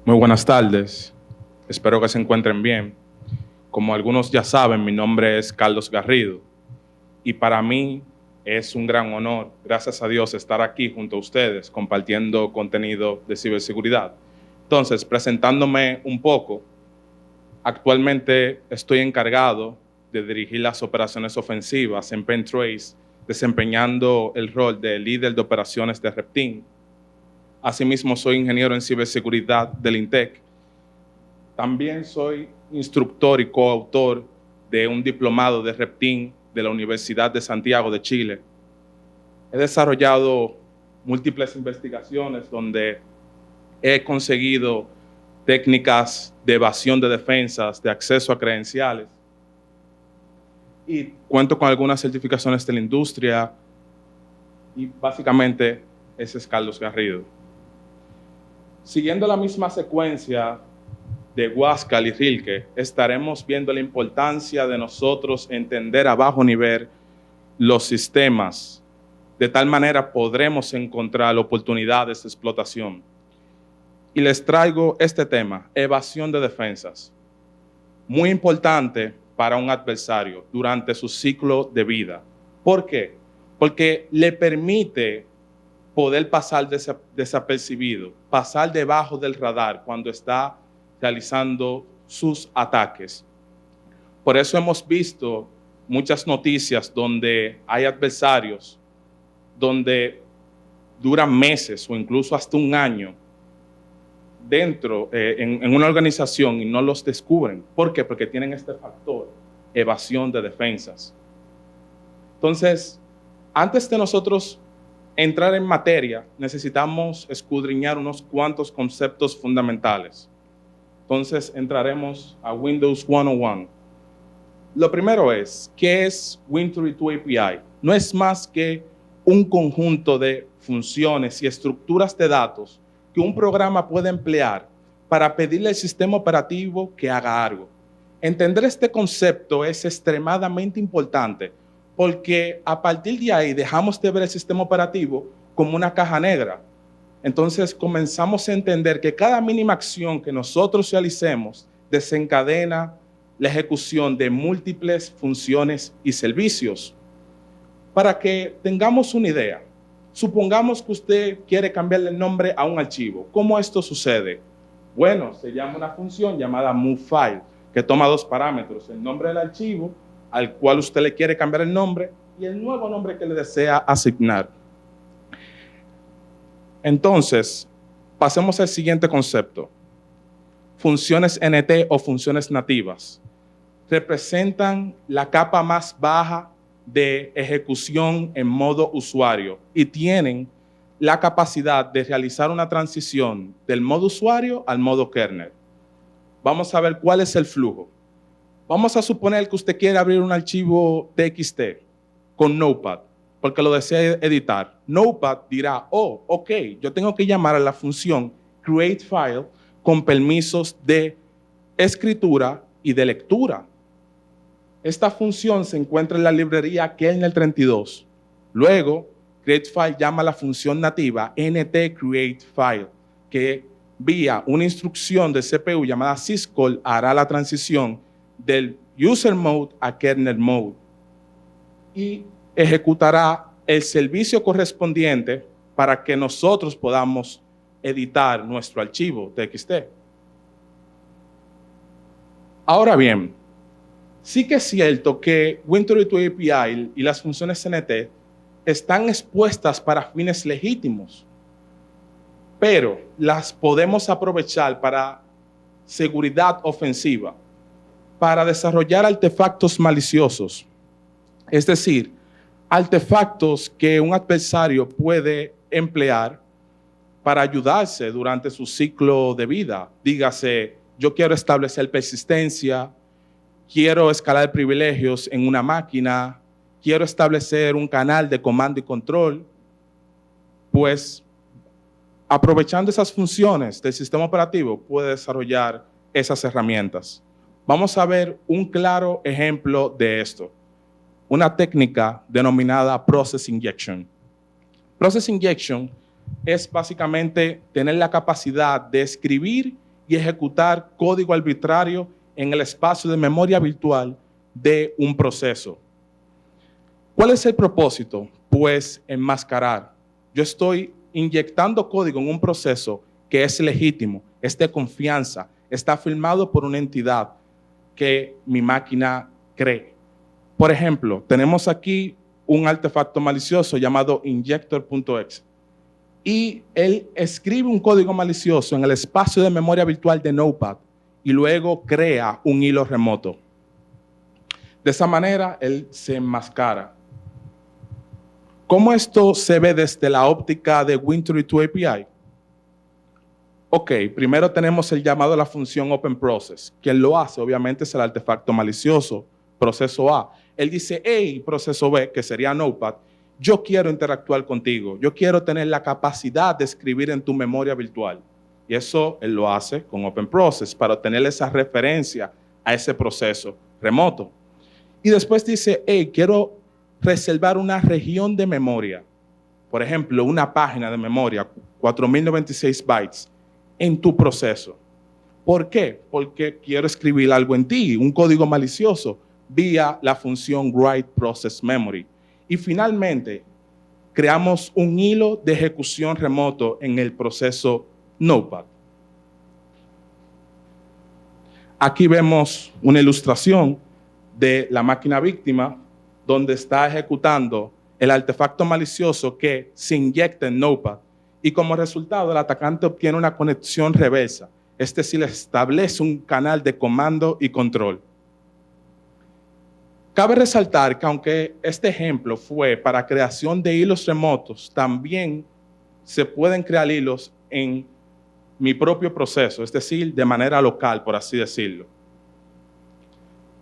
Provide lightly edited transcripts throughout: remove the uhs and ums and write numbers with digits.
Muy buenas tardes, espero que se encuentren bien. Como algunos ya saben, mi nombre es Carlos Garrido y para mí es un gran honor, gracias a Dios, estar aquí junto a ustedes compartiendo contenido de ciberseguridad. Entonces, presentándome un poco, actualmente estoy encargado de dirigir las operaciones ofensivas en Pentrace, desempeñando el rol de líder de operaciones de Repteam. Asimismo, soy ingeniero en ciberseguridad del INTEC. También soy instructor y coautor de un diplomado de Repteam de la Universidad de Santiago de Chile. He desarrollado múltiples investigaciones donde he conseguido técnicas de evasión de defensas, de acceso a credenciales, y cuento con algunas certificaciones de la industria, y básicamente ese es Carlos Garrido. Siguiendo la misma secuencia de Waskal y Rilke, estaremos viendo la importancia de nosotros entender a bajo nivel los sistemas. De tal manera podremos encontrar oportunidades de explotación. Y les traigo este tema, evasión de defensas. Muy importante para un adversario durante su ciclo de vida. ¿Por qué? Porque le permite poder pasar desapercibido, pasar debajo del radar cuando está realizando sus ataques. Por eso hemos visto muchas noticias donde hay adversarios donde duran meses o incluso hasta un año dentro, en una organización y no los descubren. ¿Por qué? Porque tienen este factor, evasión de defensas. Entonces, antes de nosotros entrar en materia, necesitamos escudriñar unos cuantos conceptos fundamentales. Entonces, entraremos a Windows 101. Lo primero es, ¿qué es Win32 API? No es más que un conjunto de funciones y estructuras de datos que un programa puede emplear para pedirle al sistema operativo que haga algo. Entender este concepto es extremadamente importante porque a partir de ahí dejamos de ver el sistema operativo como una caja negra. Entonces comenzamos a entender que cada mínima acción que nosotros realicemos desencadena la ejecución de múltiples funciones y servicios. Para que tengamos una idea, supongamos que usted quiere cambiarle el nombre a un archivo. ¿Cómo esto sucede? Bueno, se llama una función llamada moveFile, que toma dos parámetros, el nombre del archivo al cual usted le quiere cambiar el nombre y el nuevo nombre que le desea asignar. Entonces, pasemos al siguiente concepto. Funciones NT o funciones nativas representan la capa más baja de ejecución en modo usuario y tienen la capacidad de realizar una transición del modo usuario al modo kernel. Vamos a ver cuál es el flujo. Vamos a suponer que usted quiere abrir un archivo TXT con Notepad, porque lo desea editar. Notepad dirá, oh, ok, yo tengo que llamar a la función createFile con permisos de escritura y de lectura. Esta función se encuentra en la librería kernel 32. Luego, createFile llama a la función nativa ntCreateFile, que vía una instrucción de CPU llamada syscall hará la transición del user mode a kernel mode y ejecutará el servicio correspondiente para que nosotros podamos editar nuestro archivo TXT. Ahora bien, sí que es cierto que Win32 API y las funciones NT están expuestas para fines legítimos, pero las podemos aprovechar para seguridad ofensiva, para desarrollar artefactos maliciosos, es decir, artefactos que un adversario puede emplear para ayudarse durante su ciclo de vida. Dígase, yo quiero establecer persistencia, quiero escalar privilegios en una máquina, quiero establecer un canal de comando y control, pues aprovechando esas funciones del sistema operativo puede desarrollar esas herramientas. Vamos a ver un claro ejemplo de esto, una técnica denominada Process Injection. Process Injection es básicamente tener la capacidad de escribir y ejecutar código arbitrario en el espacio de memoria virtual de un proceso. ¿Cuál es el propósito? Pues enmascarar. Yo estoy inyectando código en un proceso que es legítimo, es de confianza, está firmado por una entidad que mi máquina cree. Por ejemplo, tenemos aquí un artefacto malicioso llamado injector.exe y él escribe un código malicioso en el espacio de memoria virtual de Notepad y luego crea un hilo remoto. De esa manera, él se enmascara. ¿Cómo esto se ve desde la óptica de Win32 API? Ok, primero tenemos el llamado a la función OpenProcess. Quien lo hace, obviamente, es el artefacto malicioso, proceso A. Él dice, hey, proceso B, que sería Notepad, yo quiero interactuar contigo, yo quiero tener la capacidad de escribir en tu memoria virtual. Y eso él lo hace con OpenProcess para obtener esa referencia a ese proceso remoto. Y después dice, hey, quiero reservar una región de memoria, por ejemplo, una página de memoria, 4096 bytes, en tu proceso. ¿Por qué? Porque quiero escribir algo en ti, un código malicioso, vía la función write_process_memory. Y finalmente, creamos un hilo de ejecución remoto en el proceso Notepad. Aquí vemos una ilustración de la máquina víctima donde está ejecutando el artefacto malicioso que se inyecta en Notepad y como resultado el atacante obtiene una conexión reversa, es decir, establece un canal de comando y control. Cabe resaltar que aunque este ejemplo fue para creación de hilos remotos, también se pueden crear hilos en mi propio proceso, es decir, de manera local, por así decirlo.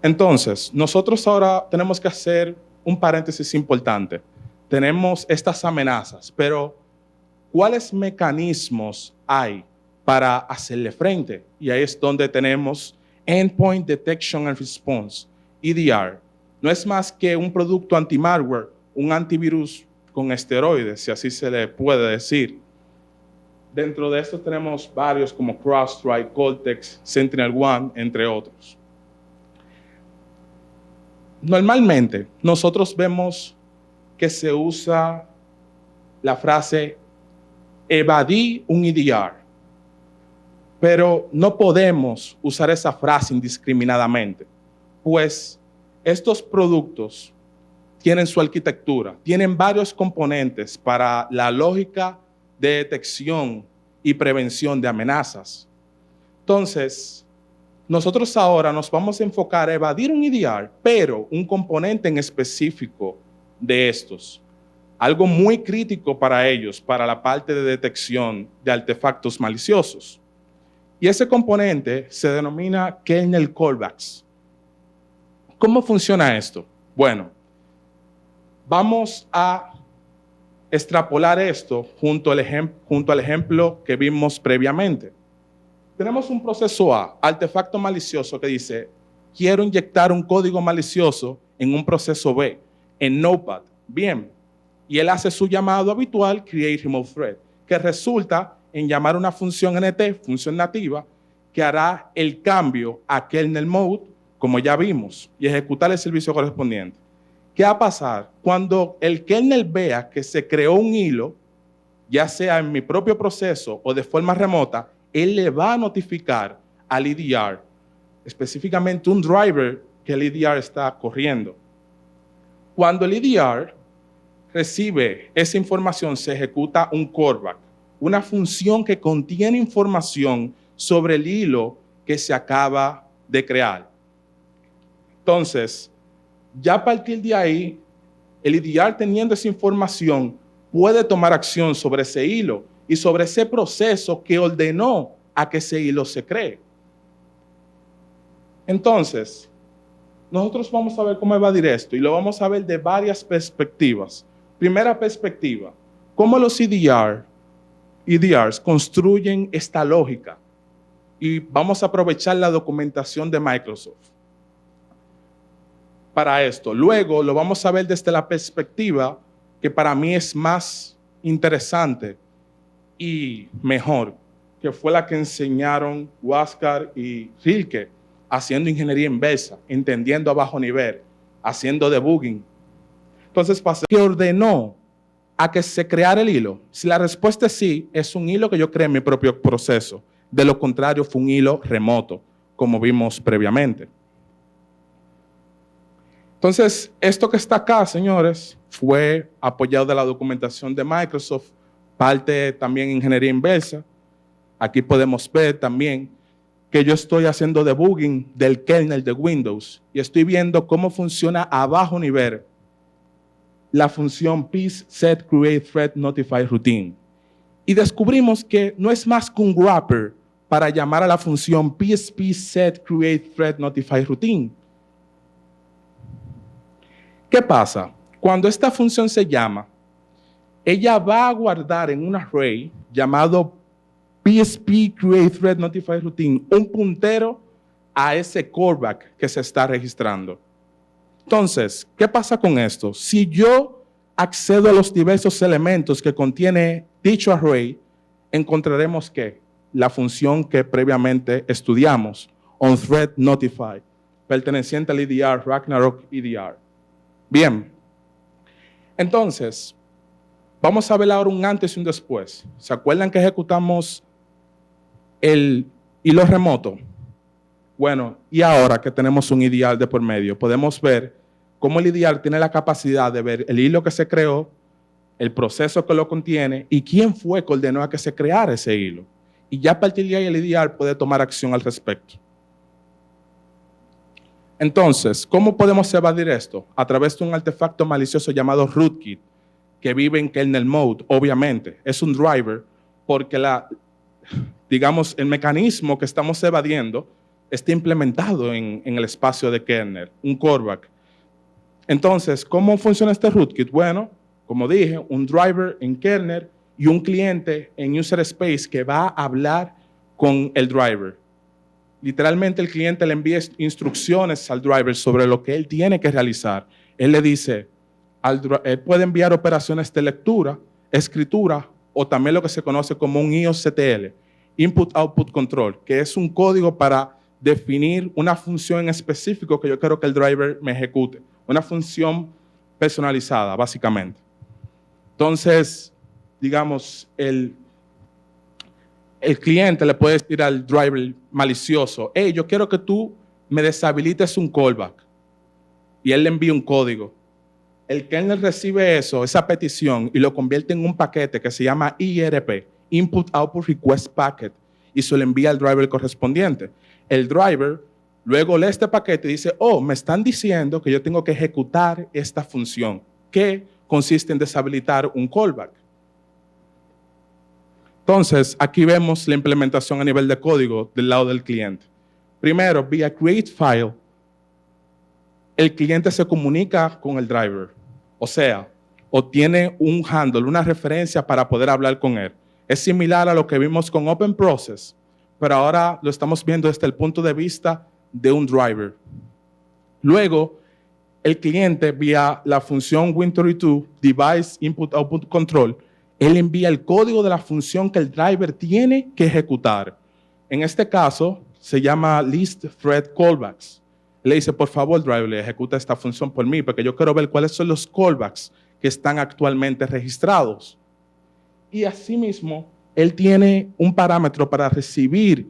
Entonces, nosotros ahora tenemos que hacer un paréntesis importante. Tenemos estas amenazas, pero ¿cuáles mecanismos hay para hacerle frente? Y ahí es donde tenemos Endpoint Detection and Response, EDR. No es más que un producto anti-malware, un antivirus con esteroides, si así se le puede decir. Dentro de esto tenemos varios como CrowdStrike, Cortex, SentinelOne, entre otros. Normalmente, nosotros vemos que se usa la frase evadí un EDR, pero no podemos usar esa frase indiscriminadamente, pues estos productos tienen su arquitectura, tienen varios componentes para la lógica de detección y prevención de amenazas. Entonces, nosotros ahora nos vamos a enfocar a evadir un EDR, pero un componente en específico de estos. Algo muy crítico para ellos, para la parte de detección de artefactos maliciosos. Y ese componente se denomina kernel callbacks. ¿Cómo funciona esto? Bueno, vamos a extrapolar esto junto al ejemplo que vimos previamente. Tenemos un proceso A, artefacto malicioso, que dice, quiero inyectar un código malicioso en un proceso B, en Notepad. Bien, y él hace su llamado habitual, create remote thread, que resulta en llamar una función NT, función nativa, que hará el cambio a kernel mode, como ya vimos, y ejecutar el servicio correspondiente. ¿Qué va a pasar? Cuando el kernel vea que se creó un hilo, ya sea en mi propio proceso o de forma remota, él le va a notificar al EDR, específicamente un driver que el EDR está corriendo. Cuando el EDR recibe esa información, se ejecuta un callback, una función que contiene información sobre el hilo que se acaba de crear. Entonces, ya a partir de ahí, el EDR teniendo esa información puede tomar acción sobre ese hilo y sobre ese proceso que ordenó a que ese hilo se cree. Entonces, nosotros vamos a ver cómo evadir esto y lo vamos a ver de varias perspectivas. Primera perspectiva, cómo los EDRs construyen esta lógica y vamos a aprovechar la documentación de Microsoft para esto. Luego lo vamos a ver desde la perspectiva que para mí es más interesante y mejor, que fue la que enseñaron Huáscar y Rilke, haciendo ingeniería inversa, entendiendo a bajo nivel, haciendo debugging. Entonces pasa que ordenó a que se creara el hilo. Si la respuesta es sí, es un hilo que yo creé en mi propio proceso. De lo contrario, fue un hilo remoto, como vimos previamente. Entonces, esto que está acá, señores, fue apoyado de la documentación de Microsoft, parte también ingeniería inversa. Aquí podemos ver también que yo estoy haciendo debugging del kernel de Windows y estoy viendo cómo funciona a bajo nivel la función piece set create thread notify routine. Y descubrimos que no es más que un wrapper para llamar a la función PSP set create thread notify routine. ¿Qué pasa? Cuando esta función se llama, ella va a guardar en un array llamado PSP create thread notify routine un puntero a ese callback que se está registrando. Entonces, ¿qué pasa con esto? Si yo accedo a los diversos elementos que contiene dicho array, encontraremos que la función que previamente estudiamos, onThreadNotify, perteneciente al EDR, Ragnarok EDR. Bien, entonces, vamos a ver ahora un antes y un después. ¿Se acuerdan que ejecutamos el hilo remoto? Bueno, y ahora que tenemos un EDR de por medio, podemos ver cómo el EDR tiene la capacidad de ver el hilo que se creó, el proceso que lo contiene y quién fue que ordenó a que se creara ese hilo. Y ya a partir de ahí el EDR puede tomar acción al respecto. Entonces, ¿cómo podemos evadir esto? A través de un artefacto malicioso llamado rootkit, que vive en kernel mode, obviamente. Es un driver porque digamos, el mecanismo que estamos evadiendo está implementado en el espacio de kernel, un callback. Entonces, ¿cómo funciona este rootkit? Bueno, como dije, un driver en kernel y un cliente en user space que va a hablar con el driver. Literalmente el cliente le envía instrucciones al driver sobre lo que él tiene que realizar. Él le dice, él puede enviar operaciones de lectura, escritura o también lo que se conoce como un IOCTL, Input-Output Control, que es un código para definir una función en específico que yo quiero que el driver me ejecute. Una función personalizada, básicamente. Entonces, digamos, el cliente le puede decir al driver malicioso, hey, yo quiero que tú me deshabilites un callback. Y él le envía un código. El kernel recibe eso, esa petición, y lo convierte en un paquete que se llama IRP, Input Output Request Packet, y se lo envía al driver correspondiente. El driver luego lee este paquete y dice, oh, me están diciendo que yo tengo que ejecutar esta función, que consiste en deshabilitar un callback. Entonces, aquí vemos la implementación a nivel de código del lado del cliente. Primero, vía createFile, el cliente se comunica con el driver. O sea, obtiene un handle, una referencia para poder hablar con él. Es similar a lo que vimos con OpenProcess, pero ahora lo estamos viendo desde el punto de vista de un driver. Luego, el cliente, vía la función Win32, Device Input Output Control, él envía el código de la función que el driver tiene que ejecutar. En este caso, se llama List Thread Callbacks. Le dice, por favor, driver, ejecuta esta función por mí, porque yo quiero ver cuáles son los callbacks que están actualmente registrados. Y asimismo, él tiene un parámetro para recibir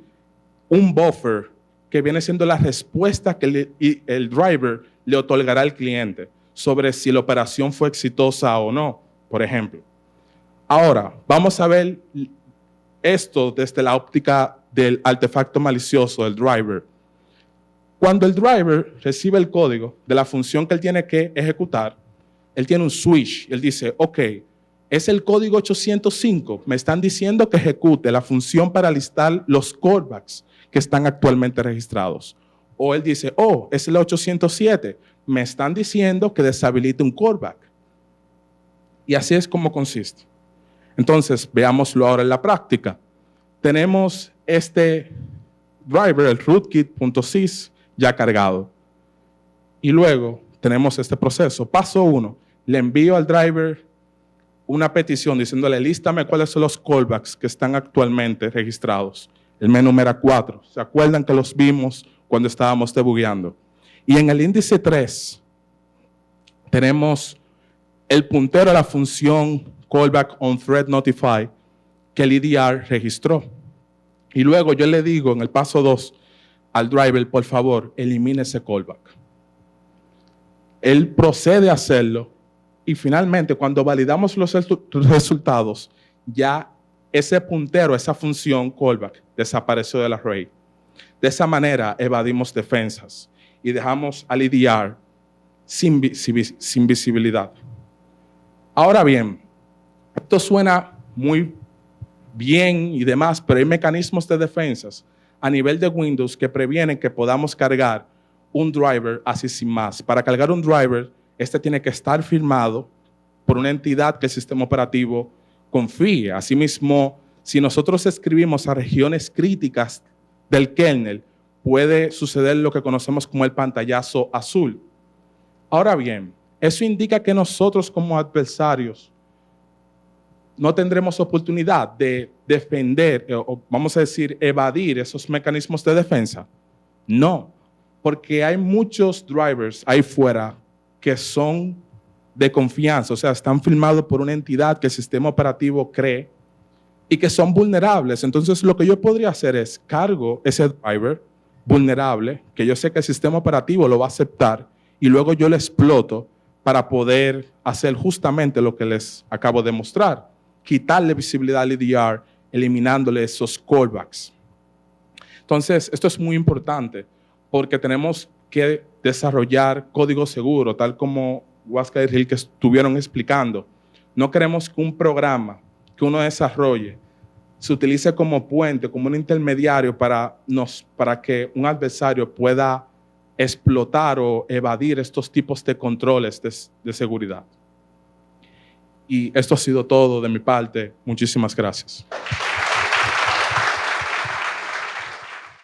un buffer que viene siendo la respuesta que el driver le otorgará al cliente sobre si la operación fue exitosa o no, por ejemplo. Ahora, vamos a ver esto desde la óptica del artefacto malicioso, del driver. Cuando el driver recibe el código de la función que él tiene que ejecutar, él tiene un switch. Él dice, ok, es el código 805. Me están diciendo que ejecute la función para listar los callbacks que están actualmente registrados. O él dice, oh, es el 807. Me están diciendo que deshabilite un callback. Y así es como consiste. Entonces, veámoslo ahora en la práctica. Tenemos este driver, el rootkit.sys, ya cargado. Y luego tenemos este proceso. Paso 1, le envío al driver una petición diciéndole, lístame cuáles son los callbacks que están actualmente registrados. El menú era 4. ¿Se acuerdan que los vimos cuando estábamos debugueando? Y en el índice 3 tenemos el puntero a la función callback on thread notify que el EDR registró. Y luego yo le digo en el paso 2 al driver, por favor, elimine ese callback. Él procede a hacerlo y finalmente cuando validamos los resultados, ya ese puntero, esa función callback desapareció del array. De esa manera evadimos defensas y dejamos al EDR sin visibilidad. Ahora bien, esto suena muy bien y demás, pero hay mecanismos de defensas a nivel de Windows que previenen que podamos cargar un driver así sin más. Para cargar un driver, este tiene que estar firmado por una entidad que el sistema operativo confíe. Asimismo, si nosotros escribimos a regiones críticas del kernel, puede suceder lo que conocemos como el pantallazo azul. Ahora bien, eso indica que nosotros como adversarios no tendremos oportunidad de defender, o vamos a decir, evadir esos mecanismos de defensa. No, porque hay muchos drivers ahí fuera que son de confianza, o sea, están firmados por una entidad que el sistema operativo cree y que son vulnerables. Entonces, lo que yo podría hacer es cargo ese driver vulnerable, que yo sé que el sistema operativo lo va a aceptar, y luego yo lo exploto para poder hacer justamente lo que les acabo de mostrar, quitarle visibilidad al EDR, eliminándole esos callbacks. Entonces, esto es muy importante porque tenemos que desarrollar código seguro, tal como Huasca y Ril que estuvieron explicando. No queremos que un programa que uno desarrolle se utilice como puente, como un intermediario para que un adversario pueda explotar o evadir estos tipos de controles de seguridad. Y esto ha sido todo de mi parte. Muchísimas gracias.